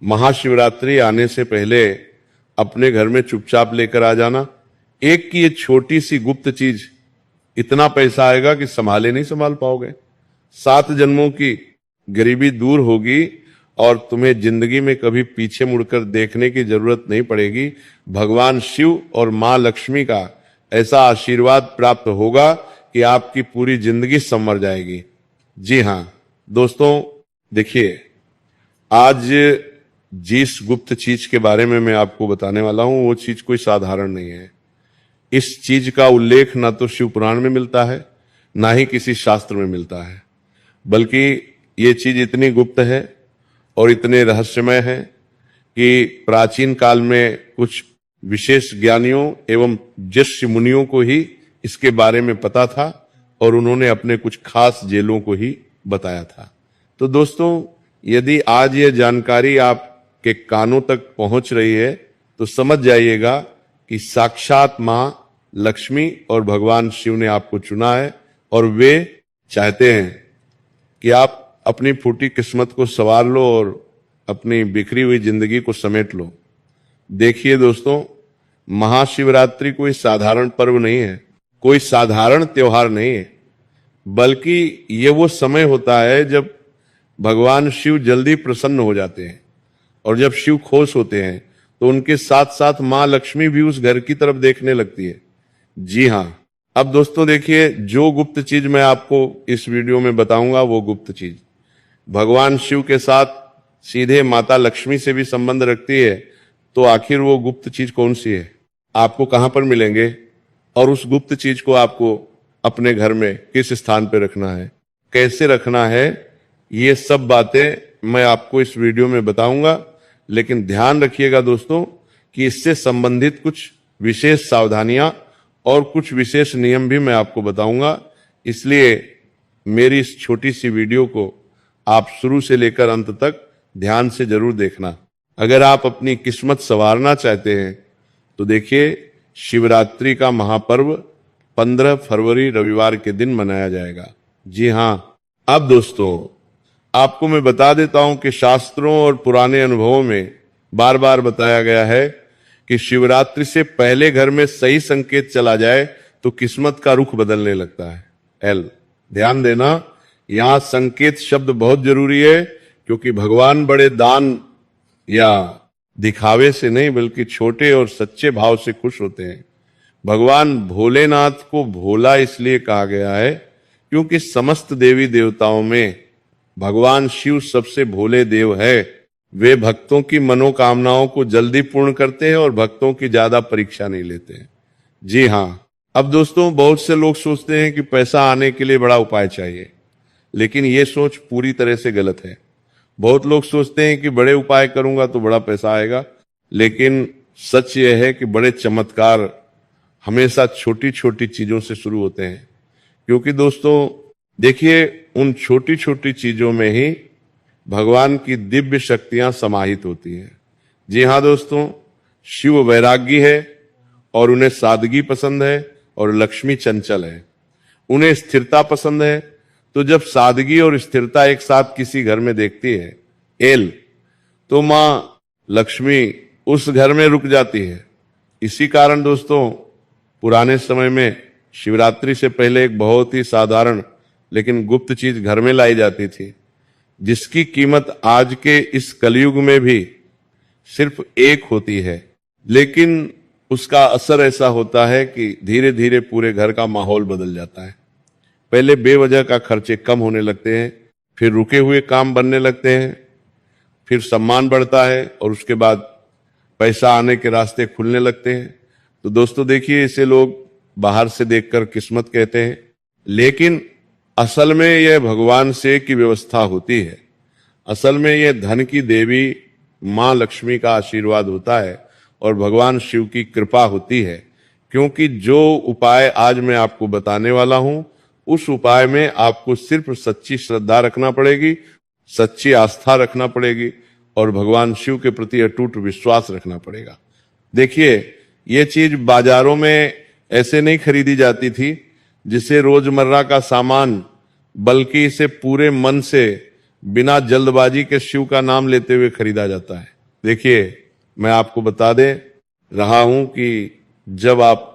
महाशिवरात्रि आने से पहले अपने घर में चुपचाप लेकर आ जाना। एक की ये छोटी सी गुप्त चीज, इतना पैसा आएगा कि नहीं संभाल पाओगे। 7 जन्मों की गरीबी दूर होगी और तुम्हें जिंदगी में कभी पीछे मुड़कर देखने की जरूरत नहीं पड़ेगी। भगवान शिव और मां लक्ष्मी का ऐसा आशीर्वाद प्राप्त होगा कि आपकी पूरी जिंदगी संवर जाएगी। जी हां दोस्तों, देखिए आज जिस गुप्त चीज के बारे में मैं आपको बताने वाला हूं वो चीज कोई साधारण नहीं है। इस चीज का उल्लेख ना तो शिव पुराण में मिलता है, ना ही किसी शास्त्र में मिलता है, बल्कि ये चीज इतनी गुप्त है और इतने रहस्यमय है कि प्राचीन काल में कुछ विशेष ज्ञानियों एवं ज्येष्ठ मुनियों को ही इसके बारे में पता था और उन्होंने अपने कुछ खास जेलों को ही बताया था। तो दोस्तों, यदि आज ये जानकारी आपके कानों तक पहुंच रही है तो समझ जाइएगा कि साक्षात मां लक्ष्मी और भगवान शिव ने आपको चुना है और वे चाहते हैं कि आप अपनी फूटी किस्मत को संवार लो और अपनी बिखरी हुई जिंदगी को समेट लो। देखिए दोस्तों, महाशिवरात्रि कोई साधारण पर्व नहीं है, कोई साधारण त्योहार नहीं है, बल्कि ये वो समय होता है जब भगवान शिव जल्दी प्रसन्न हो जाते हैं और जब शिव खुश होते हैं तो उनके साथ साथ मां लक्ष्मी भी उस घर की तरफ देखने लगती है। जी हां, अब दोस्तों देखिए, जो गुप्त चीज मैं आपको इस वीडियो में बताऊंगा वो गुप्त चीज भगवान शिव के साथ सीधे माता लक्ष्मी से भी संबंध रखती है। तो आखिर वो गुप्त चीज कौन सी है, आपको कहां पर मिलेंगे और उस गुप्त चीज को आपको अपने घर में किस स्थान पर रखना है, कैसे रखना है, ये सब बातें मैं आपको इस वीडियो में बताऊंगा। लेकिन ध्यान रखिएगा दोस्तों कि इससे संबंधित कुछ विशेष सावधानियां और कुछ विशेष नियम भी मैं आपको बताऊंगा। इसलिए मेरी इस छोटी सी वीडियो को आप शुरू से लेकर अंत तक ध्यान से जरूर देखना। अगर आप अपनी किस्मत संवारना चाहते हैं तो देखिए, शिवरात्रि का महापर्व 15 फरवरी रविवार के दिन मनाया जाएगा। जी हां, अब दोस्तों आपको मैं बता देता हूं कि शास्त्रों और पुराने अनुभवों में बार बार बताया गया है कि शिवरात्रि से पहले घर में सही संकेत चला जाए तो किस्मत का रुख बदलने लगता है। ध्यान देना, यहां संकेत शब्द बहुत जरूरी है, क्योंकि भगवान बड़े दान या दिखावे से नहीं बल्कि छोटे और सच्चे भाव से खुश होते हैं। भगवान भोलेनाथ को भोला इसलिए कहा गया है क्योंकि समस्त देवी देवताओं में भगवान शिव सबसे भोले देव है। वे भक्तों की मनोकामनाओं को जल्दी पूर्ण करते हैं और भक्तों की ज्यादा परीक्षा नहीं लेते हैं। जी हां, अब दोस्तों बहुत से लोग सोचते हैं कि पैसा आने के लिए बड़ा उपाय चाहिए, लेकिन ये सोच पूरी तरह से गलत है। बहुत लोग सोचते हैं कि बड़े उपाय करूंगा तो बड़ा पैसा आएगा, लेकिन सच यह है कि बड़े चमत्कार हमेशा छोटी छोटी चीजों से शुरू होते हैं। क्योंकि दोस्तों देखिए, उन छोटी छोटी चीजों में ही भगवान की दिव्य शक्तियां समाहित होती हैं। जी हां दोस्तों, शिव वैरागी है और उन्हें सादगी पसंद है और लक्ष्मी चंचल है। उन्हें स्थिरता पसंद है, तो जब सादगी और स्थिरता एक साथ किसी घर में देखती है तो मां लक्ष्मी उस घर में रुक जाती है। इसी कारण दोस्तों पुराने समय में शिवरात्रि से पहले एक बहुत ही साधारण लेकिन गुप्त चीज घर में लाई जाती थी, जिसकी कीमत आज के इस कलयुग में भी सिर्फ एक होती है, लेकिन उसका असर ऐसा होता है कि धीरे धीरे पूरे घर का माहौल बदल जाता है। पहले बेवजह का खर्चे कम होने लगते हैं, फिर रुके हुए काम बनने लगते हैं, फिर सम्मान बढ़ता है और उसके बाद पैसा आने के रास्ते खुलने लगते हैं। तो दोस्तों देखिए, इसे लोग बाहर से देखकर किस्मत कहते हैं, लेकिन असल में यह भगवान से की व्यवस्था होती है। असल में यह धन की देवी मां लक्ष्मी का आशीर्वाद होता है और भगवान शिव की कृपा होती है। क्योंकि जो उपाय आज मैं आपको बताने वाला हूं, उस उपाय में आपको सिर्फ सच्ची श्रद्धा रखना पड़ेगी, सच्ची आस्था रखना पड़ेगी और भगवान शिव के प्रति अटूट विश्वास रखना पड़ेगा। देखिए, ये चीज बाजारों में ऐसे नहीं खरीदी जाती थी जिसे रोजमर्रा का सामान, बल्कि इसे पूरे मन से बिना जल्दबाजी के शिव का नाम लेते हुए खरीदा जाता है। देखिए, मैं आपको बता दे रहा हूं कि जब आप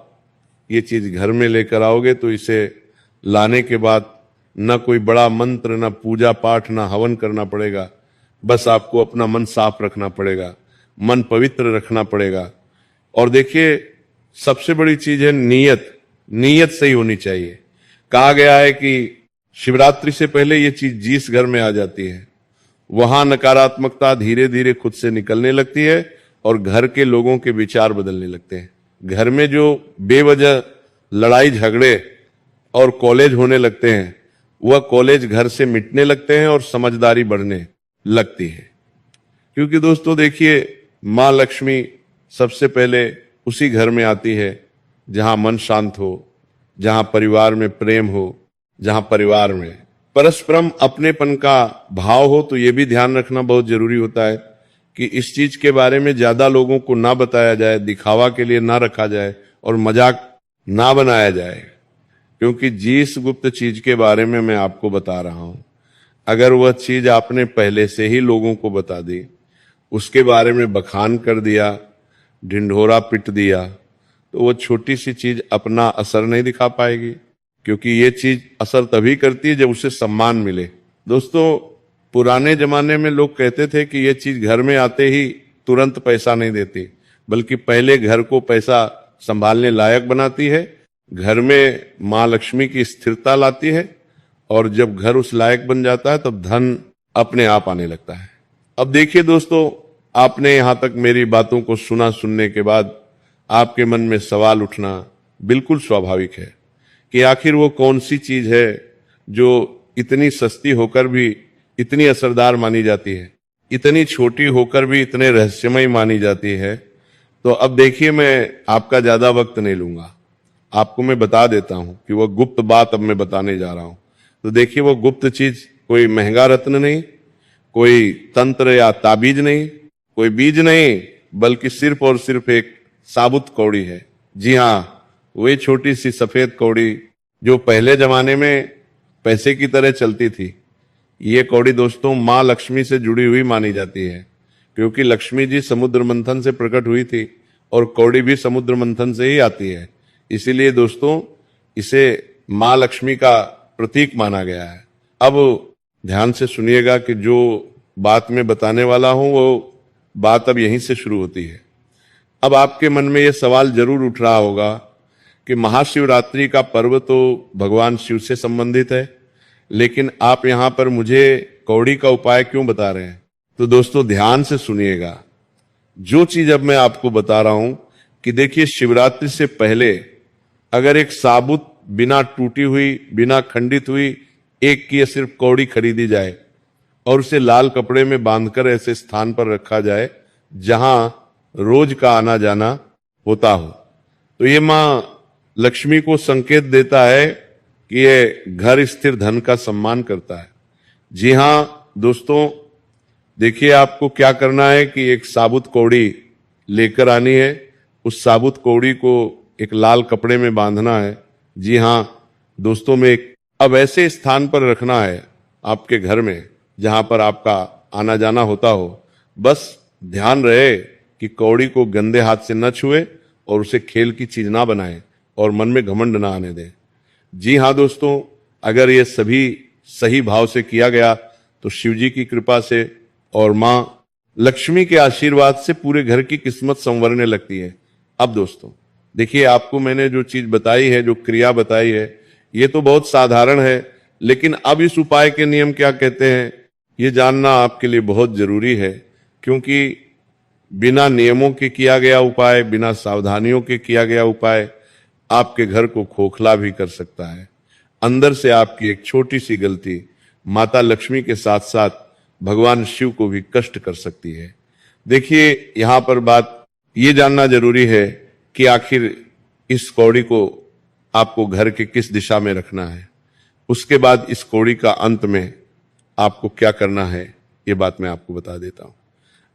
ये चीज घर में लेकर आओगे तो इसे लाने के बाद न कोई बड़ा मंत्र, न पूजा पाठ, न हवन करना पड़ेगा। बस आपको अपना मन साफ रखना पड़ेगा, मन पवित्र रखना पड़ेगा। और देखिए, सबसे बड़ी चीज है नीयत। नीयत सही होनी चाहिए। कहा गया है कि शिवरात्रि से पहले ये चीज जिस घर में आ जाती है वहां नकारात्मकता धीरे धीरे खुद से निकलने लगती है और घर के लोगों के विचार बदलने लगते हैं। घर में जो बेवजह लड़ाई झगड़े और कॉलेज होने लगते हैं वह कॉलेज घर से मिटने लगते हैं और समझदारी बढ़ने लगती है। क्योंकि दोस्तों देखिए, मां लक्ष्मी सबसे पहले उसी घर में आती है जहां मन शांत हो, जहां परिवार में प्रेम हो, जहां परिवार में परस्परम अपनेपन का भाव हो। तो ये भी ध्यान रखना बहुत जरूरी होता है कि इस चीज के बारे में ज्यादा लोगों को ना बताया जाए, दिखावा के लिए ना रखा जाए और मजाक ना बनाया जाए। क्योंकि जिस गुप्त चीज के बारे में मैं आपको बता रहा हूं, अगर वह चीज आपने पहले से ही लोगों को बता दी, उसके बारे में बखान कर दिया, ढिंढोरा पिट दिया, तो वो छोटी सी चीज अपना असर नहीं दिखा पाएगी। क्योंकि ये चीज असर तभी करती है जब उसे सम्मान मिले। दोस्तों, पुराने जमाने में लोग कहते थे कि ये चीज घर में आते ही तुरंत पैसा नहीं देती, बल्कि पहले घर को पैसा संभालने लायक बनाती है, घर में मां लक्ष्मी की स्थिरता लाती है, और जब घर उस लायक बन जाता है तब धन अपने आप आने लगता है। अब देखिए दोस्तों, आपने यहां तक मेरी बातों को सुना। सुनने के बाद आपके मन में सवाल उठना बिल्कुल स्वाभाविक है कि आखिर वो कौन सी चीज है जो इतनी सस्ती होकर भी इतनी असरदार मानी जाती है, इतनी छोटी होकर भी इतने रहस्यमय मानी जाती है। तो अब देखिए, मैं आपका ज्यादा वक्त नहीं लूंगा, आपको मैं बता देता हूं कि वह गुप्त बात अब मैं बताने जा रहा हूं। तो देखिए, वो गुप्त चीज कोई महंगा रत्न नहीं, कोई तंत्र या ताबीज नहीं, कोई बीज नहीं, बल्कि सिर्फ और सिर्फ एक साबुत कौड़ी है। जी हाँ, वही छोटी सी सफेद कौड़ी जो पहले जमाने में पैसे की तरह चलती थी। ये कौड़ी दोस्तों मां लक्ष्मी से जुड़ी हुई मानी जाती है, क्योंकि लक्ष्मी जी समुद्र मंथन से प्रकट हुई थी और कौड़ी भी समुद्र मंथन से ही आती है। इसीलिए दोस्तों इसे मां लक्ष्मी का प्रतीक माना गया है। अब ध्यान से सुनिएगा कि जो बात मैं बताने वाला हूं वो बात अब यहीं से शुरू होती है। अब आपके मन में यह सवाल जरूर उठ रहा होगा कि महाशिवरात्रि का पर्व तो भगवान शिव से संबंधित है, लेकिन आप यहां पर मुझे कौड़ी का उपाय क्यों बता रहे हैं? तो दोस्तों ध्यान से सुनिएगा, जो चीज अब मैं आपको बता रहा हूं कि देखिए, शिवरात्रि से पहले अगर एक साबुत, बिना टूटी हुई, बिना खंडित हुई एक की सिर्फ कौड़ी खरीदी जाए और उसे लाल कपड़े में बांधकर ऐसे स्थान पर रखा जाए जहां रोज का आना जाना होता हो, तो ये मां लक्ष्मी को संकेत देता है कि ये घर स्थिर धन का सम्मान करता है। जी हां दोस्तों, देखिए आपको क्या करना है कि एक साबुत कौड़ी लेकर आनी है। उस साबुत कौड़ी को एक लाल कपड़े में बांधना है। जी हां दोस्तों, में अब ऐसे स्थान पर रखना है आपके घर में जहां पर आपका आना जाना होता हो। बस ध्यान रहे कि कौड़ी को गंदे हाथ से न छुए और उसे खेल की चीज ना बनाए और मन में घमंड ना आने दें। जी हां दोस्तों, अगर ये सभी सही भाव से किया गया तो शिवजी की कृपा से और मां लक्ष्मी के आशीर्वाद से पूरे घर की किस्मत संवरने लगती है। अब दोस्तों देखिए, आपको मैंने जो चीज बताई है, जो क्रिया बताई है, ये तो बहुत साधारण है, लेकिन अब इस उपाय के नियम क्या कहते हैं ये जानना आपके लिए बहुत जरूरी है। क्योंकि बिना नियमों के किया गया उपाय, बिना सावधानियों के किया गया उपाय आपके घर को खोखला भी कर सकता है। अंदर से आपकी एक छोटी सी गलती माता लक्ष्मी के साथ साथ भगवान शिव को भी कष्ट कर सकती है। देखिए, यहां पर बात ये जानना जरूरी है कि आखिर इस कौड़ी को आपको घर के किस दिशा में रखना है। उसके बाद इस कौड़ी का अंत में आपको क्या करना है, ये बात मैं आपको बता देता हूं।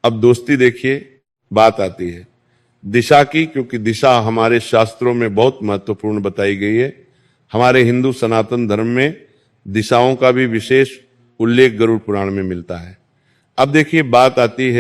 अब दोस्ती देखिए, बात आती है दिशा की, क्योंकि दिशा हमारे शास्त्रों में बहुत महत्वपूर्ण बताई गई है। हमारे हिंदू सनातन धर्म में दिशाओं का भी विशेष उल्लेख गरुड़ पुराण में मिलता है। अब देखिए बात आती है